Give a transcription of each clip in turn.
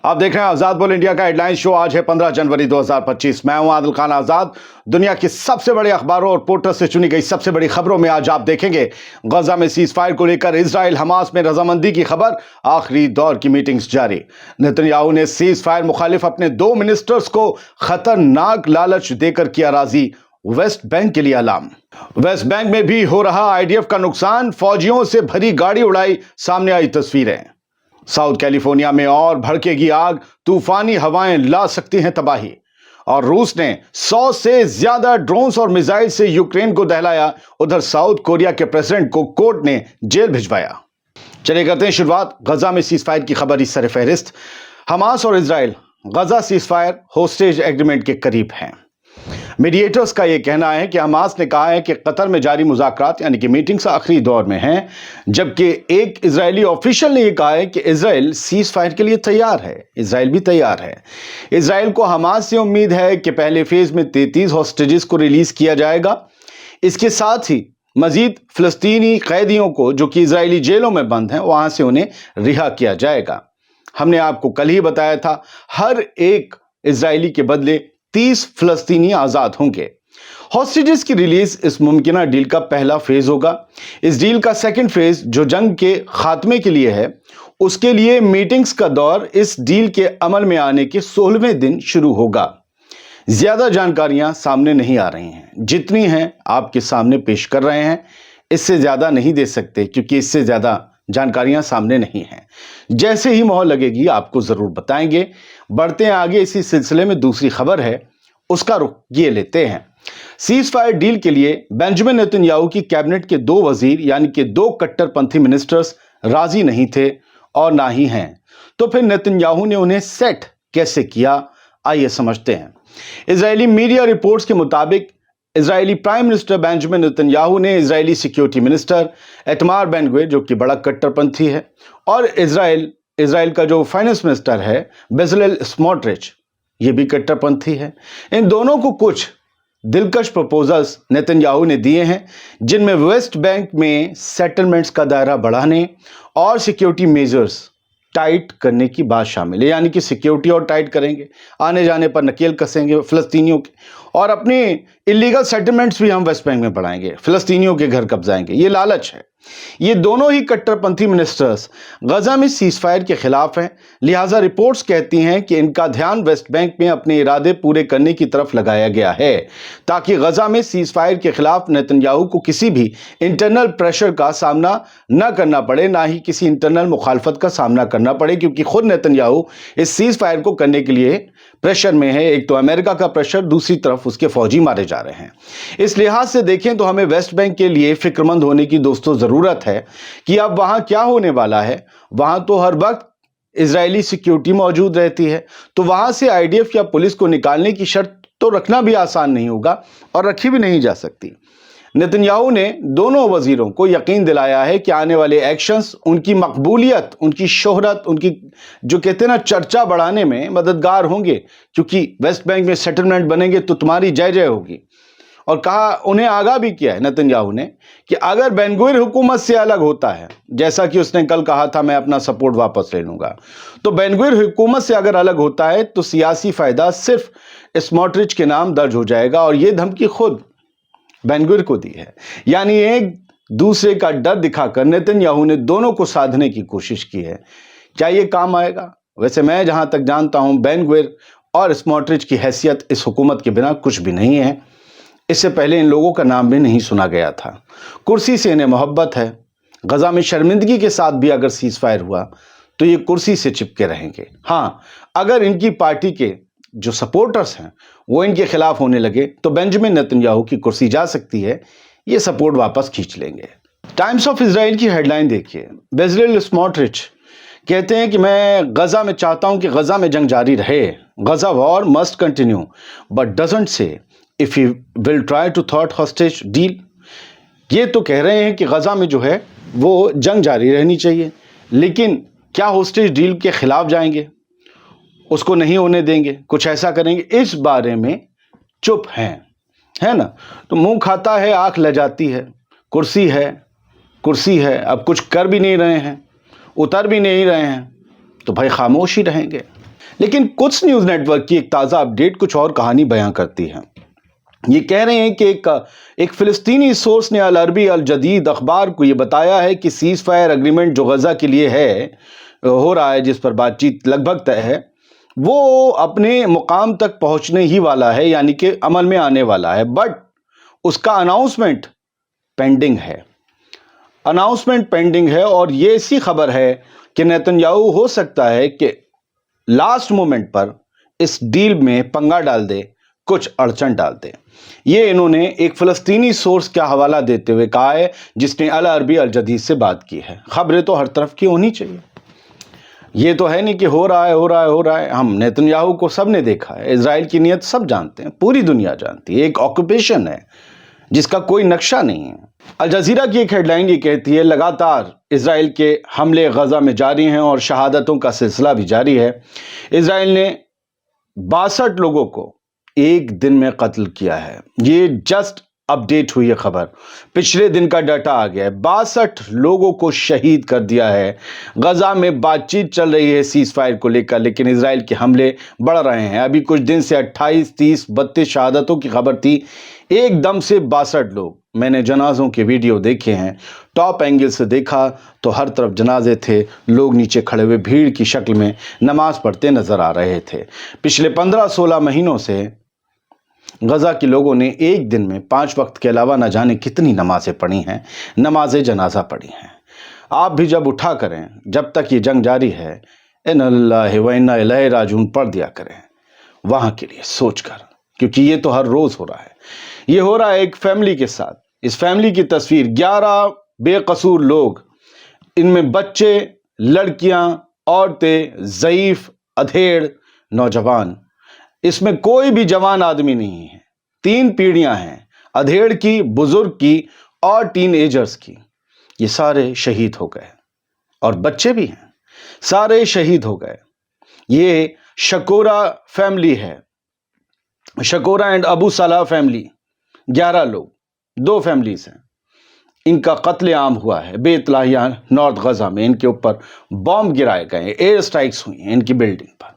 आप देख रहे हैं आजाद बोल इंडिया का हेडलाइन शो। आज है 15 जनवरी 2025। मैं हूं आदिल खान आजाद। दुनिया की सबसे बड़े अखबारों और पोर्टल से चुनी गई सबसे बड़ी खबरों में आज आप देखेंगे गजा में सीज फायर को लेकर इजराइल हमास में रजामंदी की खबर, आखिरी दौर की मीटिंग्स जारी। नेतन्याहू ने सीज फायर मुखालिफ अपने 2 मिनिस्टर्स को खतरनाक लालच देकर किया राजी। वेस्ट बैंक के लिए अलार्म। वेस्ट बैंक में भी हो रहा आईडीएफ का नुकसान, फौजियों से भरी गाड़ी उड़ाई, सामने आई तस्वीरें। साउथ कैलिफोर्निया में और भड़केगी आग, तूफानी हवाएं ला सकती हैं तबाही। और रूस ने 100 से ज्यादा ड्रोन्स और मिसाइल से यूक्रेन को दहलाया। उधर साउथ कोरिया के प्रेसिडेंट को कोर्ट ने जेल भिजवाया। चलिए करते हैं शुरुआत गजा में सीज फायर की खबर। इस सर फहरिस्त हमास और इजराइल गजा सीज फायर होस्टेज एग्रीमेंट के करीब हैं। मीडिएटर्स का यह कहना है कि हमास ने कहा है कि कतर में जारी मुज़ाकरात यानी कि मीटिंग्स आखिरी दौर में हैं, जबकि एक इजरायली ऑफिशियल ने यह कहा है कि इजराइल सीज फायर के लिए तैयार है। इजराइल भी तैयार है। इजराइल को हमास से उम्मीद है कि पहले फेज में 33 हॉस्टेजेस को रिलीज किया जाएगा। इसके साथ ही मजीद फिलिस्तीनी कैदियों को जो कि इजरायली जेलों में बंद हैं वहां से उन्हें रिहा किया जाएगा। हमने आपको कल ही बताया था, हर एक इजरायली के बदले 30 फिलिस्तीनी आजाद होंगे। हॉस्टेजेस की रिलीज इस मुमकिना डील का पहला फेज होगा। इस डील का सेकंड फेज जो जंग के खात्मे के लिए है, उसके लिए मीटिंग्स का दौर इस डील के अमल में आने के 16वें दिन शुरू होगा। ज्यादा जानकारियां सामने नहीं आ रही हैं, जितनी हैं आपके सामने पेश कर रहे हैं। इससे ज्यादा नहीं दे सकते क्योंकि इससे ज्यादा जानकारियां सामने नहीं हैं। जैसे ही मोहर लगेगी आपको जरूर बताएंगे। बढ़ते हैं आगे। इसी सिलसिले में दूसरी खबर है, उसका रुख ये लेते हैं। सीज फायर डील के लिए बेंजामिन नेतन्याहू की कैबिनेट के 2 वजीर यानी कि 2 कट्टरपंथी मिनिस्टर्स राजी नहीं थे और ना ही हैं। तो फिर नेतन्याहू ने उन्हें सेट कैसे किया, आइए समझते हैं। इजरायली मीडिया रिपोर्ट्स के मुताबिक Israeli prime minister Benjamin Netanyahu ने Israeli security minister Itamar Ben Gvir जो कि बड़ा कट्टरपंथी है, और इजराइल का जो फाइनेंस मिनिस्टर है बेजलेल स्मोट्रिच, ये भी कट्टरपंथी है। इन दोनों को कुछ दिलकश प्रपोजल्स नेतन्याहू ने दिए हैं, जिनमें वेस्ट बैंक में सेटलमेंट्स का दायरा बढ़ाने और सिक्योरिटी मेजर्स टाइट करने की बात शामिल है। यानी कि सिक्योरिटी और टाइट करेंगे, आने जाने पर नकेल कसेंगे फिलिस्तीनियों के, और अपने इलीगल सेटलमेंट्स भी हम वेस्ट बैंक में बढ़ाएंगे, फिलिस्तीनियों के घर कब्जाएंगे। ये लालच है। ये दोनों ही कट्टरपंथी मिनिस्टर्स गजा में सीज फायर के खिलाफ हैं। लिहाजा रिपोर्ट्स कहती हैं कि इनका ध्यान वेस्ट बैंक में अपने इरादे पूरे करने की तरफ लगाया गया है, ताकि गजा में सीज फायर के खिलाफ नेतन्याहू को किसी भी इंटरनल प्रेशर का सामना न करना पड़े, ना ही किसी इंटरनल मुखालफत का सामना करना पड़े, क्योंकि खुद नेतन्याहू इस सीज फायर को करने के लिए प्रेशर में है। एक तो अमेरिका का प्रेशर, दूसरी तरफ उसके फौजी मारे जा रहे हैं। इस लिहाज से देखें तो हमें वेस्ट बैंक के लिए फिक्रमंद होने की दोस्तों जरूरत है कि अब वहां क्या होने वाला है। वहां तो हर वक्त इजरायली सिक्योरिटी मौजूद रहती है, तो वहां से आईडीएफ या पुलिस को निकालने की शर्त तो रखना भी आसान नहीं होगा और रखी भी नहीं जा सकती। नेतन्याहू ने दोनों वजीरों को यकीन दिलाया है कि आने वाले एक्शंस उनकी मकबूलियत, उनकी शोहरत, उनकी जो कहते हैं ना चर्चा बढ़ाने में मददगार होंगे, क्योंकि वेस्ट बैंक में सेटलमेंट बनेंगे तो तुम्हारी जय जय होगी। और कहा, उन्हें आगाह भी किया है नेतन्याहू ने कि अगर बेन ग्विर हुकूमत से अलग होता है, जैसा कि उसने कल कहा था मैं अपना सपोर्ट वापस ले लूंगा, तो बेन ग्विर हुकूमत से अगर अलग होता है तो सियासी फायदा सिर्फ स्मोट्रिच के नाम दर्ज हो जाएगा। और यह धमकी खुद बेन ग्विर को दी है। यानी एक दूसरे का डर दिखाकर नेतन्याहू ने दोनों को साधने की कोशिश की है। क्या यह काम आएगा? वैसे मैं जहां तक जानता हूं, बेन ग्विर और स्मोट्रिच की हैसियत इस हुकूमत के बिना कुछ भी नहीं है। इससे पहले इन लोगों का नाम भी नहीं सुना गया था। कुर्सी से इन्हें मोहब्बत है। गजा में शर्मिंदगी के साथ भी अगर सीज फायर हुआ तो ये कुर्सी से चिपके रहेंगे। हाँ, अगर इनकी पार्टी के जो सपोर्टर्स हैं वो इनके खिलाफ होने लगे तो बेंजामिन नेतन्याहू की कुर्सी जा सकती है। ये सपोर्ट वापस खींच लेंगे। टाइम्स ऑफ इजराइल की हेडलाइन देखिए। बेजलेल स्मोट्रिच कहते हैं कि मैं गजा में चाहता हूं कि गजा में जंग जारी रहे, Gaza war must continue, but doesn't say if he will try to thought hostage deal. ये तो कह रहे हैं कि गजा में जो है वो जंग जारी रहनी चाहिए, लेकिन क्या होस्टेज डील के खिलाफ जाएंगे, उसको नहीं होने देंगे, कुछ ऐसा करेंगे, इस बारे में चुप हैं, है ना। तो मुंह खाता है, आंख लजाती है। कुर्सी है, अब कुछ कर भी नहीं रहे हैं, उतर भी नहीं रहे हैं, तो भाई खामोश ही रहेंगे। لیکن کچھ نیوز نیٹ ورک کی ایک تازہ اپڈیٹ کچھ اور کہانی بیان کرتی ہے۔ یہ کہہ رہے ہیں کہ ایک فلسطینی سورس نے العربی الجدید اخبار کو یہ بتایا ہے کہ سیز فائر اگریمنٹ جو غزہ کے لیے ہو رہا ہے، جس پر بات چیت لگ بھگ طے ہے، وہ اپنے مقام تک پہنچنے ہی والا ہے، یعنی کہ عمل میں آنے والا ہے، بٹ اس کا اناؤنسمنٹ پینڈنگ ہے اور یہ ایسی خبر ہے کہ نیتن یاہو ہو سکتا ہے کہ لاسٹ مومنٹ پر اس ڈیل میں پنگا ڈال دے، کچھ اڑچن ڈال دے۔ یہ انہوں نے ایک فلسطینی سورس کا حوالہ دیتے ہوئے کہا ہے جس نے العربی الجدید سے بات کی ہے۔ خبریں تو ہر طرف کی ہونی چاہیے، یہ تو ہے نہیں کہ ہو رہا ہے۔ ہم نیتن یاہو کو سب نے دیکھا ہے، اسرائیل کی نیت سب جانتے ہیں، پوری دنیا جانتی ہے، ایک آکوپیشن ہے جس کا کوئی نقشہ نہیں ہے۔ الجزیرہ کی ایک ہیڈ لائن یہ کہتی ہے لگاتار اسرائیل کے حملے غزہ میں جاری ہیں اور شہادتوں کا سلسلہ بھی جاری ہے۔ اسرائیل نے 62 لوگوں کو ایک دن میں قتل کیا ہے۔ یہ جسٹ اپڈیٹ ہوئی ہے خبر، پچھلے دن کا ڈاٹا آ گیا ہے، 62 لوگوں کو شہید کر دیا ہے۔ غزہ میں بات چیت چل رہی ہے سیز فائر کو لے کر، لیکن اسرائیل کے حملے بڑھ رہے ہیں۔ ابھی کچھ دن سے 28، 30، 32 شہادتوں کی خبر تھی، ایک دم سے 62 لوگ۔ میں نے جنازوں کے ویڈیو دیکھے ہیں، ٹاپ اینگل سے دیکھا تو ہر طرف جنازے تھے، لوگ نیچے کھڑے ہوئے بھیڑ کی شکل میں نماز پڑھتے نظر آ رہے تھے۔ پچھلے 15-16 مہینوں سے غزہ کے لوگوں نے ایک دن میں 5 وقت کے علاوہ نہ جانے کتنی نمازیں پڑھی ہیں، نماز جنازہ پڑھی ہیں۔ آپ بھی جب اٹھا کریں، جب تک یہ جنگ جاری ہے، اِنَّ اللَّهِ وَإِنَّا إِلَيْهِ رَاجِعُونَ پڑھ دیا کریں وہاں کے لیے سوچ کر، کیونکہ یہ تو ہر روز ہو رہا ہے۔ یہ ہو رہا ہے ایک فیملی کے ساتھ۔ اس فیملی کی تصویر، 11 بے قصور لوگ، ان میں بچے، لڑکیاں، عورتیں، ضعیف، ادھیڑ، نوجوان، اس میں کوئی بھی جوان آدمی نہیں ہے۔ 3 پیڑھیاں ہیں، ادھیڑ کی، بزرگ کی اور ٹین ایجرز کی۔ یہ سارے شہید ہو گئے اور بچے بھی ہیں، سارے شہید ہو گئے۔ یہ شکورہ فیملی ہے، شکورہ اینڈ ابو صلاح فیملی، 11 لوگ، 2 فیملیز ہیں۔ ان کا قتل عام ہوا ہے بیت لاہیہ نارتھ غزہ میں، ان کے اوپر بام گرائے گئے، ایئر سٹرائکس ہوئی ہیں ان کی بلڈنگ پر۔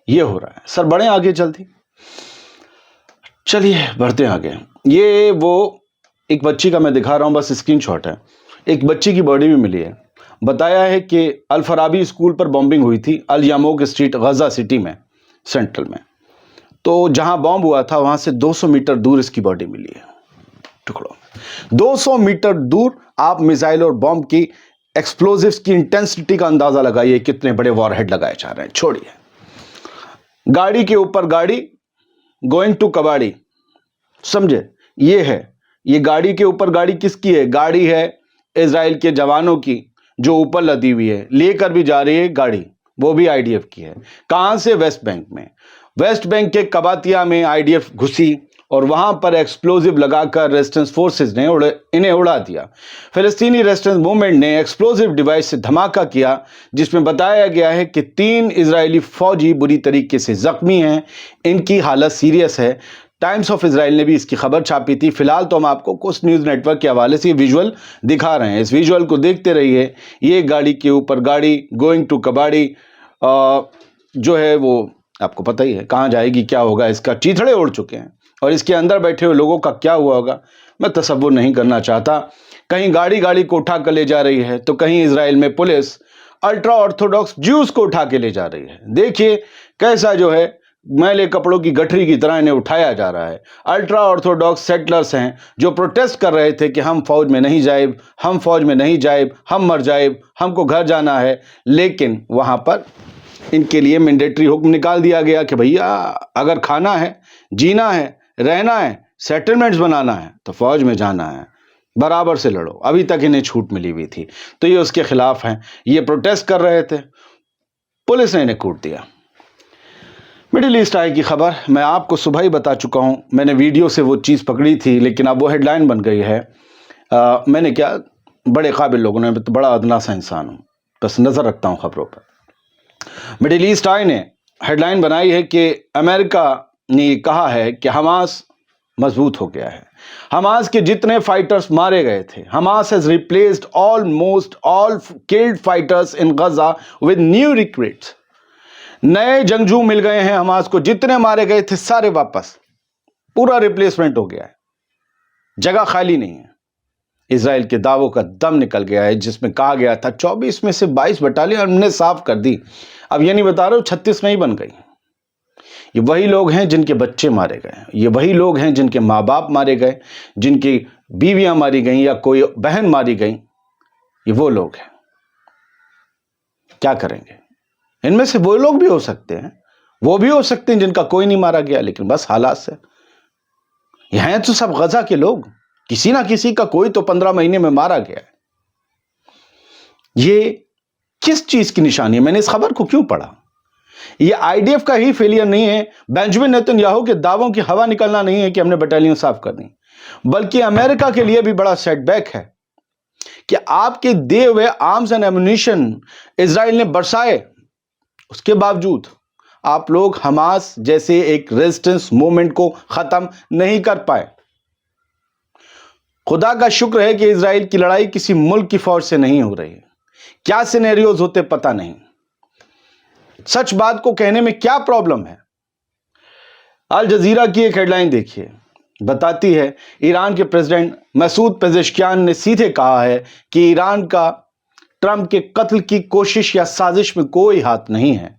یہ ہو رہا ہے۔ سر بڑھیں آگے جلدی، چلیے بڑھتے ہیں آگے۔ یہ وہ ایک بچی کا میں دکھا رہا ہوں، بس اسکرین شاٹ ہے۔ ایک بچی کی باڈی بھی ملی ہے۔ بتایا ہے کہ الفارابی اسکول پر بمبنگ ہوئی تھی، الیاموگ اسٹریٹ غزہ سٹی میں، سینٹرل میں۔ تو جہاں بام ہوا تھا وہاں سے 200 میٹر دور اس کی باڈی ملی ہے، ٹکڑوں۔ 200 میٹر دور آپ میزائل اور بام کی ایکسپلوزیوز کی انٹینسٹی کا اندازہ لگائیے، کتنے بڑے وار ہیڈ لگائے جا رہے ہیں۔ چھوڑیے، گاڑی کے اوپر گاڑی، گوئنگ ٹو کباڑی، سمجھے؟ یہ ہے، یہ گاڑی کے اوپر گاڑی کس کی ہے؟ گاڑی ہے اسرائیل کے جوانوں کی، جو اوپر لدی ہوئی ہے، لے کر بھی جا رہی ہے گاڑی، وہ بھی آئی ڈی ایف کی ہے۔ کہاں سے؟ ویسٹ بینک میں۔ ویسٹ بینک کے کباتیا میں آئی ڈی ایف گھسی اور وہاں پر ایکسپلوزیو لگا کر ریزسٹنس فورسز نے انہیں اڑا دیا۔ فلسطینی ریزسٹنس موومنٹ نے ایکسپلوزیو ڈیوائس سے دھماکہ کیا، جس میں بتایا گیا ہے کہ 3 اسرائیلی فوجی بری طریقے سے زخمی ہیں، ان کی حالت سیریس ہے۔ ٹائمز آف اسرائیل نے بھی اس کی خبر چھاپی تھی۔ فی الحال تو ہم آپ کو کچھ نیوز نیٹ ورک کے حوالے سے یہ ویژول دکھا رہے ہیں، اس ویژول کو دیکھتے رہیے۔ یہ گاڑی کے اوپر گاڑی، گوئنگ ٹو کباڑی، جو ہے وہ آپ کو پتہ ہی ہے کہاں جائے گی، کیا ہوگا، اس کا چیتھڑے اڑ چکے ہیں، اور اس کے اندر بیٹھے ہوئے لوگوں کا کیا ہوا ہوگا میں تصور نہیں کرنا چاہتا۔ کہیں گاڑی کو اٹھا کر لے جا رہی ہے تو کہیں اسرائیل میں پولیس الٹرا آرتھوڈاکس جیوز کو اٹھا کے لے جا رہی ہے۔ دیکھیے کیسا جو ہے میلے کپڑوں کی گٹھری کی طرح انہیں اٹھایا جا رہا ہے۔ الٹرا آرتھوڈاکس سیٹلرز ہیں جو پروٹیسٹ کر رہے تھے کہ ہم فوج میں نہیں جائب، ہم فوج میں نہیں جائب، ہم مر جائب، ہم کو گھر جانا ہے، لیکن وہاں پر ان کے لیے مینڈیٹری حکم نکال دیا گیا کہ بھیا اگر کھانا ہے، جینا ہے، رہنا ہے، سیٹلمنٹس بنانا ہے تو فوج میں جانا ہے، برابر سے لڑو۔ ابھی تک انہیں چھوٹ ملی ہوئی تھی، تو یہ اس کے خلاف ہیں، یہ پروٹیسٹ کر رہے تھے، پولیس نے انہیں کوٹ دیا۔ مڈل ایسٹ آئی کی خبر میں آپ کو صبح ہی بتا چکا ہوں، میں نے ویڈیو سے وہ چیز پکڑی تھی لیکن اب وہ ہیڈ لائن بن گئی ہے۔ میں نے کیا، بڑے قابل لوگوں نے، تو بڑا ادنا سا انسان ہوں، بس نظر رکھتا ہوں خبروں پر۔ مڈل ایسٹ آئی نے ہیڈ لائن بنائی ہے کہ امریکہ نے کہا ہے کہ حماس مضبوط ہو گیا ہے۔ حماس کے جتنے فائٹرز مارے گئے تھے، Hamas has replaced almost all killed fighters in Gaza with new recruits۔ नए जंगजू मिल गए हैं हमास को, जितने मारे गए थे सारे वापस, पूरा रिप्लेसमेंट हो गया है, जगह खाली नहीं है। इजराइल के दावों का दम निकल गया है, जिसमें कहा गया था 24 में से 22 बटालियन हमने साफ कर दी। अब ये नहीं बता रहा हूं 36 नहीं बन गई। ये वही लोग हैं जिनके बच्चे मारे गए, ये वही लोग हैं जिनके माँ बाप मारे गए, जिनकी बीवियां मारी गई या कोई बहन मारी गई, ये वो लोग हैं। क्या करेंगे? इनमें से वो लोग भी हो सकते हैं, वो भी हो सकते हैं जिनका कोई नहीं मारा गया, लेकिन बस हालात से। यह हैं तो सब गजा के लोग, किसी ना किसी का कोई तो 15 महीने में मारा गया है। ये किस चीज की निशानी है? मैंने इस खबर को क्यों पढ़ा? ये आईडीएफ का ही फेलियर नहीं है, बेंजामिन नेतन्याहू के दावों की हवा निकलना नहीं है कि हमने बटालियन साफ कर दी, बल्कि अमेरिका के लिए भी बड़ा सेटबैक है कि आपके दिए हुए आर्म्स एंड एमुनिशन इजराइल ने बरसाए, उसके बावजूद आप लोग हमास जैसे एक रेजिस्टेंस मूवमेंट को खत्म नहीं कर पाए। खुदा का शुक्र है कि इजराइल की लड़ाई किसी मुल्क की फौज से नहीं हो रही है। क्या सिनेरियोज होते पता नहीं। सच बात को कहने में क्या प्रॉब्लम है? अल जजीरा की एक हेडलाइन देखिए, बताती है ईरान के प्रेसिडेंट मसूद पेजेश्कियान ने सीधे कहा है कि ईरान का ट्रंप के कत्ल की कोशिश या साजिश में कोई हाथ नहीं है।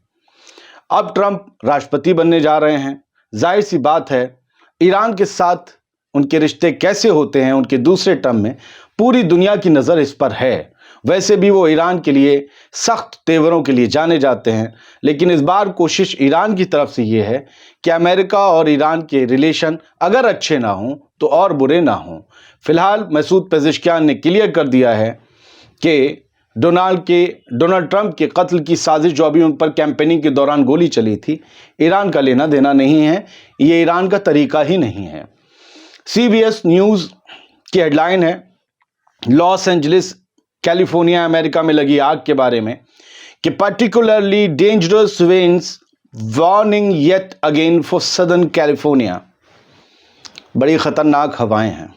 अब ट्रंप राष्ट्रपति बनने जा रहे हैं, जाहिर सी बात है ईरान के साथ उनके रिश्ते कैसे होते हैं उनके दूसरे टर्म में पूरी दुनिया की नज़र इस पर है। वैसे भी वो ईरान के लिए सख्त तेवरों के लिए जाने जाते हैं, लेकिन इस बार कोशिश ईरान की तरफ से ये है कि अमेरिका और ईरान के रिलेशन अगर अच्छे ना हों तो और बुरे ना हों। फिलहाल मसूद पेजेश्कियान ने क्लियर कर दिया है कि डोनाल्ड ट्रंप के कत्ल की साजिश जो अभी उन पर कैंपेनिंग के दौरान गोली चली थी, ईरान का लेना देना नहीं है, ये ईरान का तरीका ही नहीं है। CBS न्यूज़ की हेडलाइन है लॉस एंजलिस कैलिफोर्निया अमेरिका में लगी आग के बारे में कि particularly dangerous winds warning yet again for southern California. बड़ी खतरनाक हवाएं हैं,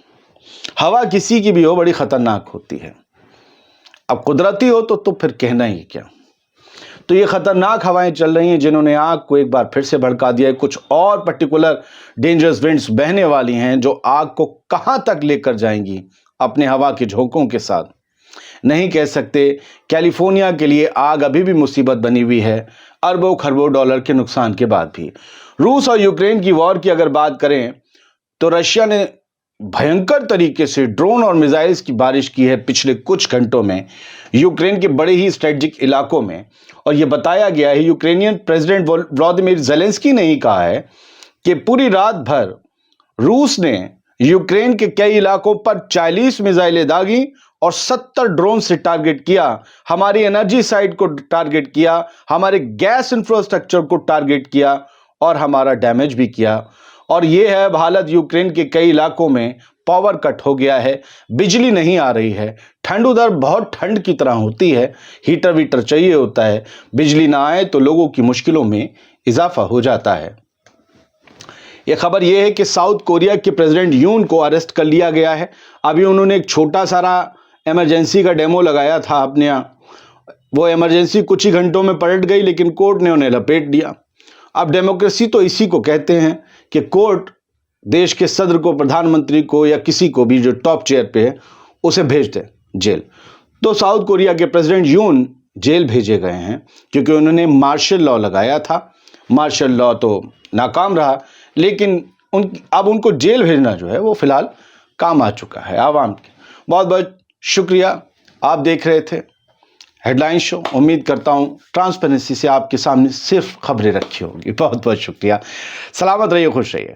हवा किसी की भी हो बड़ी खतरनाक होती है, अब कुदरती हो तो फिर कहना ही क्या। तो ये खतरनाक हवाएं चल रही हैं जिन्होंने आग को एक बार फिर से भड़का दिया है। कुछ और पर्टिकुलर डेंजरस विंड्स बहने वाली हैं जो आग को कहां तक लेकर जाएंगी अपने हवा के झोंकों के साथ नहीं कह सकते। कैलिफोर्निया के लिए आग अभी भी मुसीबत बनी हुई है, अरबों खरबों डॉलर के नुकसान के बाद भी। रूस और यूक्रेन की वॉर की अगर बात करें तो रशिया ने भयंकर तरीके से ड्रोन और मिसाइल्स की बारिश की है पिछले कुछ घंटों में यूक्रेन के बड़े ही स्ट्रेटेजिक इलाकों में। और यह बताया गया है, यूक्रेनियन प्रेसिडेंट व्लादिमीर ज़ेलेंस्की ने ही कहा है कि पूरी रात भर रूस ने यूक्रेन के कई इलाकों पर 40 मिसाइलें दागी और 70 ड्रोन से टारगेट किया, हमारी एनर्जी साइट को टारगेट किया, हमारे गैस इंफ्रास्ट्रक्चर को टारगेट किया और हमारा डैमेज भी किया। और ये है हालत, यूक्रेन के कई इलाकों में पावर कट हो गया है, बिजली नहीं आ रही है। ठंड उधर बहुत ठंड की तरह होती है, हीटर वीटर चाहिए होता है, बिजली ना आए तो लोगों की मुश्किलों में इजाफा हो जाता है। यह खबर यह है कि साउथ कोरिया के प्रेसिडेंट यून को अरेस्ट कर लिया गया है। अभी उन्होंने एक छोटा सारा इमरजेंसी का डेमो लगाया था अपने यहाँ, वो इमरजेंसी कुछ ही घंटों में पलट गई, लेकिन कोर्ट ने उन्हें लपेट दिया। अब डेमोक्रेसी तो इसी को कहते हैं कि कोर्ट देश के सदर को, प्रधानमंत्री को या किसी को भी जो टॉप चेयर पे है उसे भेज दे जेल। तो साउथ कोरिया के प्रेसिडेंट यून जेल भेजे गए हैं क्योंकि उन्होंने मार्शल लॉ लगाया था। मार्शल लॉ तो नाकाम रहा, लेकिन अब उनको जेल भेजना जो है वो फिलहाल काम आ चुका है आवाम के। बहुत बहुत शुक्रिया, आप देख रहे थे हेडलाइन शो। उम्मीद करता हूँ ट्रांसपेरेंसी से आपके सामने सिर्फ खबरें रखी होंगी। बहुत बहुत शुक्रिया। सलामत रहिए, खुश रहिए।